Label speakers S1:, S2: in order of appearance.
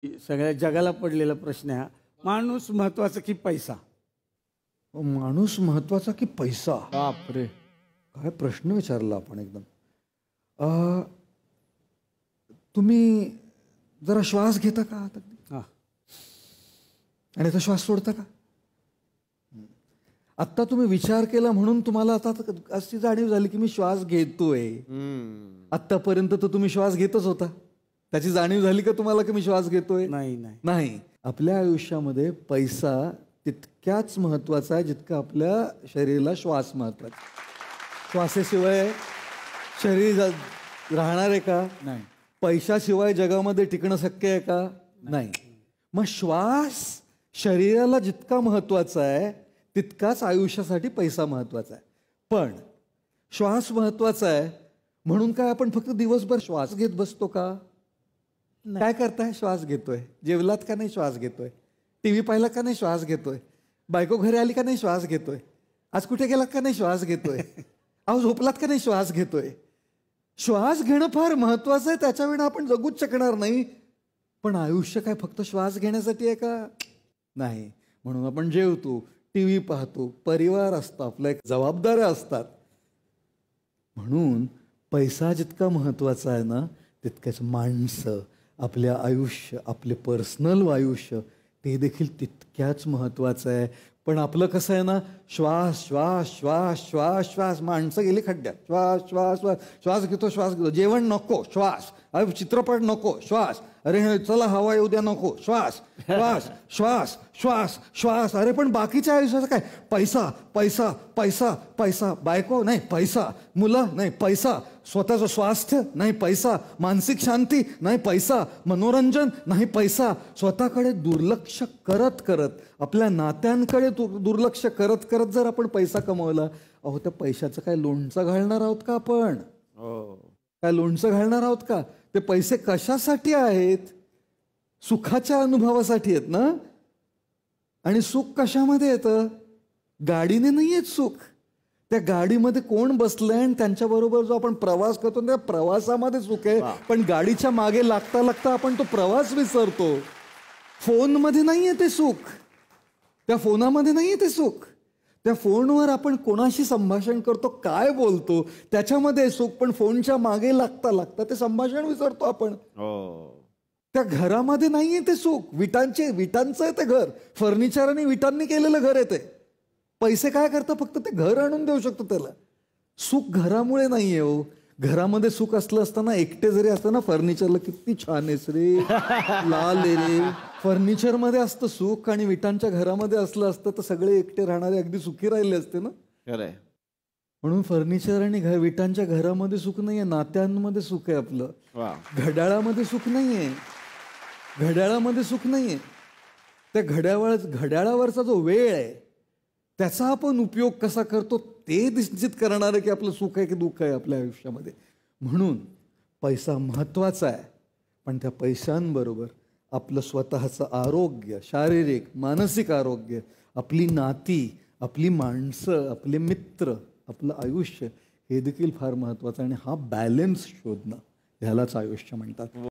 S1: सगळ्या जगाला पडलेला प्रश्न आहे हा. माणूस महत्वाचा की पैसा?
S2: माणूस महत्वाचा की पैसा?
S1: बापरे,
S2: काय प्रश्न विचारला आपण एकदम. तुम्ही जरा श्वास घेता का आता
S1: हा.
S2: आणि आता श्वास सोडता का? आत्ता तुम्ही विचार केला म्हणून तुम्हाला आता अशी जाणीव झाली की मी श्वास घेतोय. आत्तापर्यंत तर तुम्ही श्वास घेतच होता. त्याची जाणीव झाली का तुम्हाला की मी श्वास घेतोय?
S1: नाही नाही.
S2: नाही. आपल्या आयुष्यामध्ये पैसा तितक्याच महत्वाचा आहे जितका आपल्या शरीराला श्वास महत्वाचा. श्वासाशिवाय शरीर राहणार आहे का?
S1: नाही.
S2: पैशाशिवाय जगामध्ये टिकणं शक्य आहे का? नाही. मग श्वास शरीराला जितका महत्वाचा आहे तितकाच आयुष्यासाठी पैसा महत्वाचा आहे. पण श्वास महत्वाचा आहे म्हणून काय आपण फक्त दिवसभर श्वास घेत बसतो का? काय करताय? श्वास घेतोय. जेवलात का नाही? श्वास घेतोय. टीव्ही पाहिला का नाही? श्वास घेतोय. बायको घरी आली का नाही? श्वास घेतोय. आज कुठे गेलात का नाही? श्वास घेतोय. अहो झोपलात का नाही? श्वास घेतोय. श्वास घेणं फार महत्वाचं आहे. त्याच्याविना आपण जगूच शकणार नाही. पण आयुष्य काय फक्त श्वास घेण्यासाठी आहे का? नाही. म्हणून आपण जेवतो, टीव्ही पाहतो, परिवार असतो, आपल्या एक जबाबदाऱ्या असतात. म्हणून पैसा जितका महत्वाचा आहे ना तितकंच माणसं, आपल्या आयुष्य, आपले पर्सनल आयुष्य ते देखील तितक्याच महत्वाचं आहे. पण आपलं कसं आहे ना, श्वास श्वास श्वास श्वास श्वास. माणसं गेली खड्ड्यात. श्वास श्वास श्वास. श्वास घेतो, श्वास घेतो. जेवण नको, श्वास. अरे चित्रपट नको, श्वास. अरे चला हवा येऊ द्या, नको, श्वास श्वास श्वास श्वास श्वास. अरे पण बाकीच्या आयुष्याचं काय? पैसा पैसा पैसा पैसा. बायको नाही, पैसा. मुलं नाही, पैसा. स्वतःचं स्वास्थ्य नाही, पैसा. मानसिक शांती नाही, पैसा. मनोरंजन नाही, पैसा. स्वतःकडे दुर्लक्ष करत करत, आपल्या नात्यांकडे दुर्लक्ष करत करत जर आपण पैसा कमवला, अहो त्या पैशाचं काय लोणचं घालणार आहोत का आपण? काय लोणचं घालणार आहोत का? ते पैसे कशासाठी आहेत? सुखाच्या अनुभवासाठी आहेत ना. आणि सुख कशामध्ये येतं? गाडीने नाही येत सुख. त्या गाडीमध्ये कोण बसलंय आणि त्यांच्याबरोबर जो आपण प्रवास करतो त्या प्रवासामध्ये सुख आहे. पण गाडीच्या मागे लागता लागता आपण तो प्रवास विसरतो. फोनमध्ये नाहीये ते सुख. त्या फोनामध्ये नाहीये ते सुख. त्या फोनवर आपण कोणाशी संभाषण करतो, काय बोलतो, त्याच्यामध्ये सुख. पण फोनच्या मागे लागता लागता ते संभाषण विसरतो आपण. त्या घरामध्ये नाहीये ते सुख. विटांचं आहे ते घर. फर्निचर आणि विटांनी केलेलं घर आहे ते. पैसे काय करता? फक्त ते घर आणून देऊ शकतो त्याला. सुख घरामुळे नाहीये हो. घरामध्ये सुख असलं असताना एकटे जरी असतं ना, फर्निचरला किती छान आहेस रे, लाल आहे रे. फर्निचर मध्ये असतं सुख आणि विटांच्या घरामध्ये असलं असतं तर सगळे एकटे राहणारे अगदी सुखी राहिले असते ना.
S3: खरंय.
S2: म्हणून फर्निचर आणि विटांच्या घरामध्ये सुख नाहीये, नात्यांमध्ये सुख आहे आपलं. घड्याळामध्ये सुख नाहीये. घड्याळामध्ये सुख नाहीये. त्या घड्याळावरचा जो वेळ आहे त्याचा आपण उपयोग कसा करतो ते निश्चित करणार आहे की आपलं सुख आहे की दुःख आहे आपल्या आयुष्यामध्ये. म्हणून पैसा महत्वाचा आहे. पण त्या पैशांबरोबर आपलं स्वतःचं आरोग्य, शारीरिक मानसिक आरोग्य, आपली नाती, आपली माणसं, आपले मित्र, आपलं आयुष्य हे देखील फार महत्वाचं आहे. आणि हा बॅलन्स शोधणं ह्यालाच आयुष्य म्हणतात.